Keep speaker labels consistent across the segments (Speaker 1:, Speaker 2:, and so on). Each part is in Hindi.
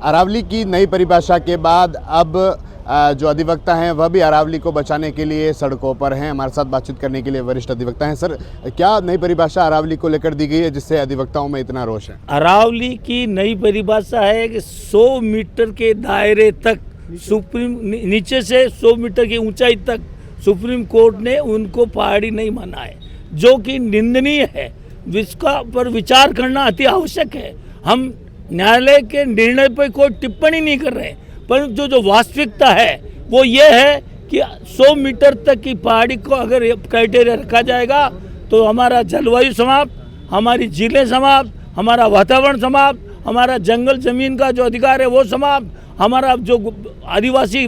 Speaker 1: अरावली की नई परिभाषा के बाद अब जो अधिवक्ता हैं वह भी अरावली को बचाने के लिए सड़कों पर हैं। हमारे साथ बातचीत करने के लिए वरिष्ठ अधिवक्ता हैं। सर, क्या नई परिभाषा अरावली को लेकर दी गई है जिससे अधिवक्ताओं में इतना रोष है?
Speaker 2: अरावली की नई परिभाषा है कि 100 मीटर के दायरे तक नीचे से 100 मीटर की ऊंचाई तक सुप्रीम कोर्ट ने उनको पहाड़ी नहीं माना है, जो कि निंदनीय है। जिसका पर विचार करना अति आवश्यक है। हम न्यायालय के निर्णय पर कोई टिप्पणी नहीं कर रहे, परंतु जो वास्तविकता है वो ये है कि 100 मीटर तक की पहाड़ी को अगर क्राइटेरिया रखा जाएगा तो हमारा जलवायु समाप्त, हमारी झीलें समाप्त, हमारा वातावरण समाप्त, हमारा जंगल जमीन का जो अधिकार है वो समाप्त, हमारा जो आदिवासी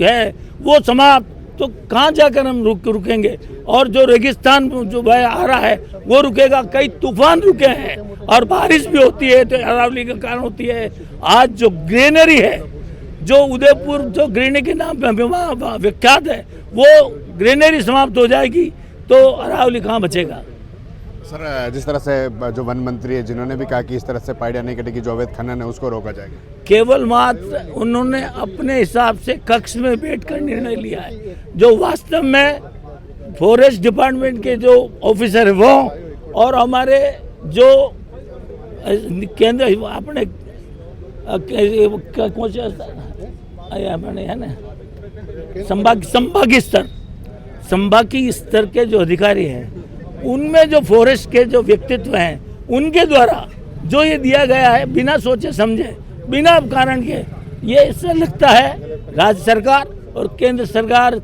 Speaker 2: है वो समाप्त। तो कहाँ जाकर हम रुकेंगे? और जो रेगिस्तान जो आ रहा है वो रुकेगा। कई तूफान रुके हैं और बारिश भी होती है तो अरावली के कारण होती है। आज जो ग्रीनरी है, जो उदयपुर जो ग्रीनरी के नाम पे विख्यात है, वो ग्रीनरी समाप्त हो जाएगी तो अरावली कहाँ बचेगा?
Speaker 1: सर, जिस तरह से जो वन मंत्री है जिन्होंने भी कहा कि इस तरह से पहाड़ियाँ नहीं कटेगी, जो अवैध खनन है उसको रोका जाएगा।
Speaker 2: केवल मात्र उन्होंने अपने हिसाब से कक्ष में बैठकर निर्णय लिया है। जो वास्तव में फॉरेस्ट डिपार्टमेंट के जो ऑफिसर है वो और हमारे जो केंद्र अपने कौन से अपने है ना संभागी स्तर के जो अधिकारी हैं, उनमें जो फॉरेस्ट के जो व्यक्तित्व हैं उनके द्वारा जो ये दिया गया है बिना सोचे समझे, बिना कारण के, ये इससे लगता है राज्य सरकार और केंद्र सरकार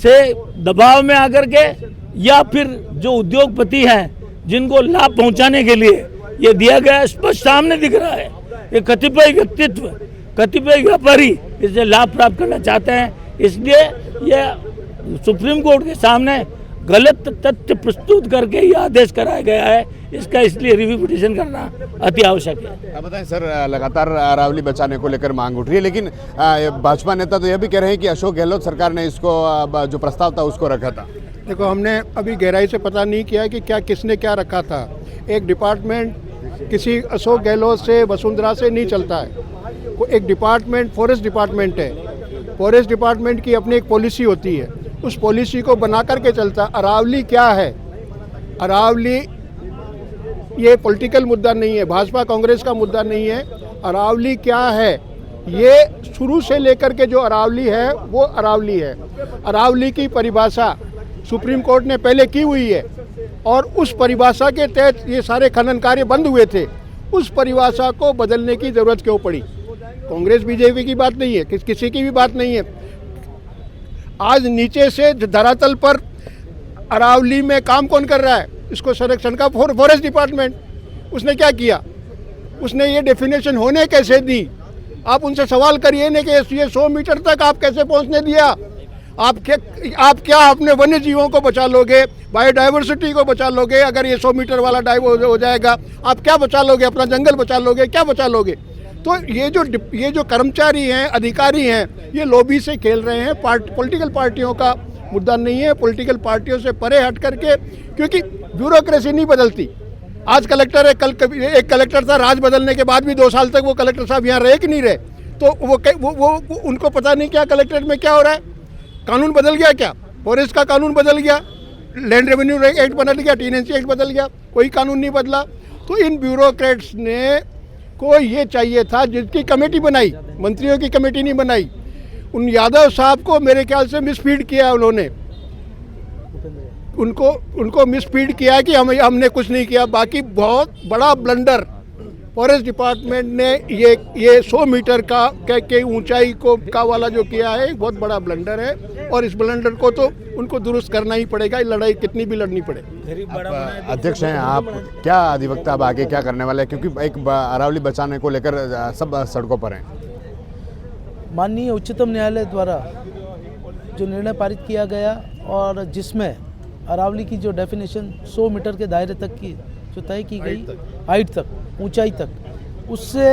Speaker 2: से दबाव में आकर के या फिर जो उद्योगपति हैं जिनको लाभ पहुंचाने के लिए ये दिया गया स्पष्ट सामने दिख रहा है। ये कतिपय व्यक्तित्व, कतिपय व्यापारी इससे लाभ प्राप्त करना चाहते हैं, इसलिए ये सुप्रीम कोर्ट के सामने गलत तथ्य प्रस्तुत करके ये आदेश कराया गया है। इसका इसलिए रिव्यू पिटीशन करना अति आवश्यक है।
Speaker 1: आप बताएं सर, लगातार अरावली बचाने को लेकर मांग उठ रही है, लेकिन भाजपा नेता तो यह भी कह रहे हैं कि अशोक गहलोत सरकार ने इसको जो प्रस्ताव था उसको रखा था।
Speaker 3: देखो, हमने अभी गहराई से पता नहीं किया कि क्या किसने क्या रखा था। एक डिपार्टमेंट किसी अशोक गहलोत से, वसुंधरा से नहीं चलता है। एक डिपार्टमेंट फॉरेस्ट डिपार्टमेंट है। फॉरेस्ट डिपार्टमेंट की अपनी एक पॉलिसी होती है, उस पॉलिसी को बना करके चलता। अरावली क्या है? अरावली ये पॉलिटिकल मुद्दा नहीं है, भाजपा कांग्रेस का मुद्दा नहीं है। अरावली क्या है? ये शुरू से लेकर के जो अरावली है वो अरावली है। अरावली की परिभाषा सुप्रीम कोर्ट ने पहले की हुई है और उस परिभाषा के तहत ये सारे खनन कार्य बंद हुए थे। उस परिभाषा को बदलने की ज़रूरत क्यों पड़ी? कांग्रेस बीजेपी की बात नहीं है, किसी की भी बात नहीं है। आज नीचे से धरातल पर अरावली में काम कौन कर रहा है? इसको संरक्षण का फॉरेस्ट डिपार्टमेंट। उसने क्या किया? उसने ये डेफिनेशन होने कैसे दी? आप उनसे सवाल करिए ना कि ये 100 मीटर तक आप कैसे पहुंचने दिया? आप क्या अपने वन्य जीवों को बचा लोगे, बायोडाइवर्सिटी को बचा लोगे? अगर ये 100 मीटर वाला डाइव हो जाएगा, आप क्या बचा लोगे? अपना जंगल बचा लोगे? क्या बचा लोगे? तो ये जो कर्मचारी हैं, अधिकारी हैं, ये लॉबी से खेल रहे हैं। पॉलिटिकल पार्टियों का मुद्दा नहीं है। पॉलिटिकल पार्टियों से परे हट करके, क्योंकि ब्यूरोक्रेसी नहीं बदलती। आज कलेक्टर है, कल एक कलेक्टर था, राज बदलने के बाद भी 2 साल तक वो कलेक्टर साहब यहाँ रहे कि नहीं रहे? तो वो उनको पता नहीं क्या कलेक्ट्रेट में क्या हो रहा है। कानून बदल गया क्या? फॉरेस्ट का कानून बदल गया, लैंड रेवेन्यू एक्ट बदल गया, टीनेंसी एक्ट बदल गया, कोई कानून नहीं बदला। तो इन ब्यूरोक्रेट्स ने को ये चाहिए था, जिसकी कमेटी बनाई, मंत्रियों की कमेटी नहीं बनाई। उन यादव साहब को मेरे ख्याल से मिसफीड किया उन्होंने, उनको मिसफीड किया कि हमने कुछ नहीं किया। बाकी बहुत बड़ा ब्लंडर फॉरेस्ट डिपार्टमेंट ने ये 100 मीटर के ऊंचाई का वाला जो किया है, बहुत बड़ा ब्लंडर है और इस ब्लंडर को तो उनको दुरुस्त करना ही पड़ेगा, लड़ाई कितनी भी लड़नी पड़े।
Speaker 1: अध्यक्ष हैं आप, क्या अधिवक्ता अब आगे क्या करने वाले हैं? क्योंकि एक अरावली बचाने को लेकर सब सड़कों पर हैं।
Speaker 4: माननीय उच्चतम न्यायालय द्वारा जो निर्णय पारित किया गया और जिसमें अरावली की जो डेफिनेशन 100 मीटर के दायरे तक की जो तय की गई, हाइट तक, ऊंचाई तक, उससे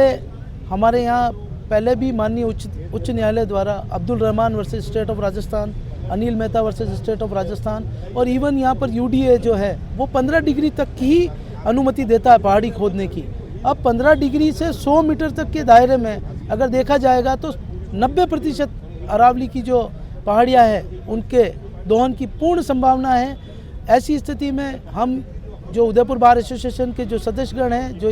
Speaker 4: हमारे यहाँ पहले भी माननीय उच्च न्यायालय द्वारा Abdul Rahman versus state of Rajasthan, Anil Mehta versus state of Rajasthan और इवन यहाँ पर यूडीए जो है वो 15 डिग्री तक की ही अनुमति देता है पहाड़ी खोदने की। अब 15 डिग्री से 100 मीटर तक के दायरे में अगर देखा जाएगा तो 90% अरावली की जो पहाड़ियाँ हैं उनके दोहन की पूर्ण संभावना है। ऐसी स्थिति में हम जो उदयपुर बार एसोसिएशन के जो सदस्यगण हैं जो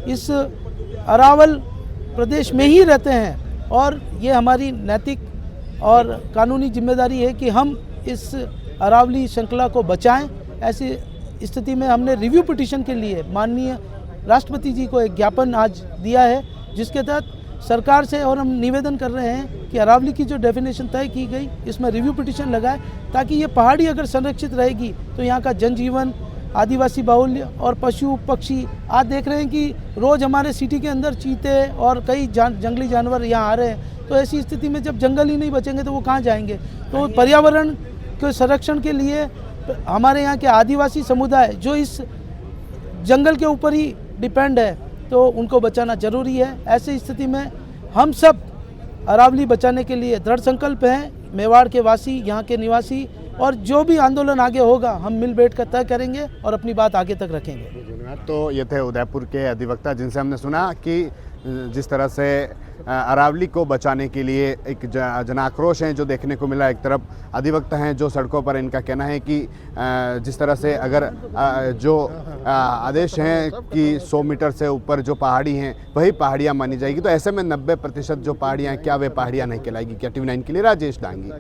Speaker 4: इस अरावल प्रदेश में ही रहते हैं और ये हमारी नैतिक और कानूनी जिम्मेदारी है कि हम इस अरावली श्रृंखला को बचाएं। ऐसी स्थिति में हमने रिव्यू पिटीशन के लिए माननीय राष्ट्रपति जी को एक ज्ञापन आज दिया है, जिसके तहत सरकार से और हम निवेदन कर रहे हैं कि अरावली की जो डेफिनेशन तय की गई इसमें रिव्यू पिटीशन लगाए, ताकि ये पहाड़ी अगर संरक्षित रहेगी तो यहाँ का जनजीवन, आदिवासी बाहुल्य और पशु पक्षी, आज देख रहे हैं कि रोज़ हमारे सिटी के अंदर चीते और कई जंगली जानवर यहाँ आ रहे हैं। तो ऐसी स्थिति में जब जंगल ही नहीं बचेंगे तो वो कहाँ जाएंगे। तो पर्यावरण के संरक्षण के लिए हमारे यहाँ के आदिवासी समुदाय जो इस जंगल के ऊपर ही डिपेंड है तो उनको बचाना जरूरी है। ऐसी स्थिति में हम सब अरावली बचाने के लिए दृढ़ संकल्प हैं। मेवाड़ के वासी, यहाँ के निवासी, और जो भी आंदोलन आगे होगा हम मिल बैठ कर तय करेंगे और अपनी बात आगे तक रखेंगे।
Speaker 1: तो ये थे उदयपुर के अधिवक्ता जिनसे हमने सुना कि जिस तरह से अरावली को बचाने के लिए एक जनाक्रोश है जो देखने को मिला। एक तरफ अधिवक्ता हैं जो सड़कों पर, इनका कहना है कि जिस तरह से अगर जो आदेश हैं कि 100 मीटर से ऊपर जो पहाड़ी हैं वही पहाड़ियां मानी जाएगी, तो ऐसे में 90% जो पहाड़ियां, क्या वे पहाड़ियां नहीं कहलाएगी। क्या TV9 के लिए राजेश डांगी।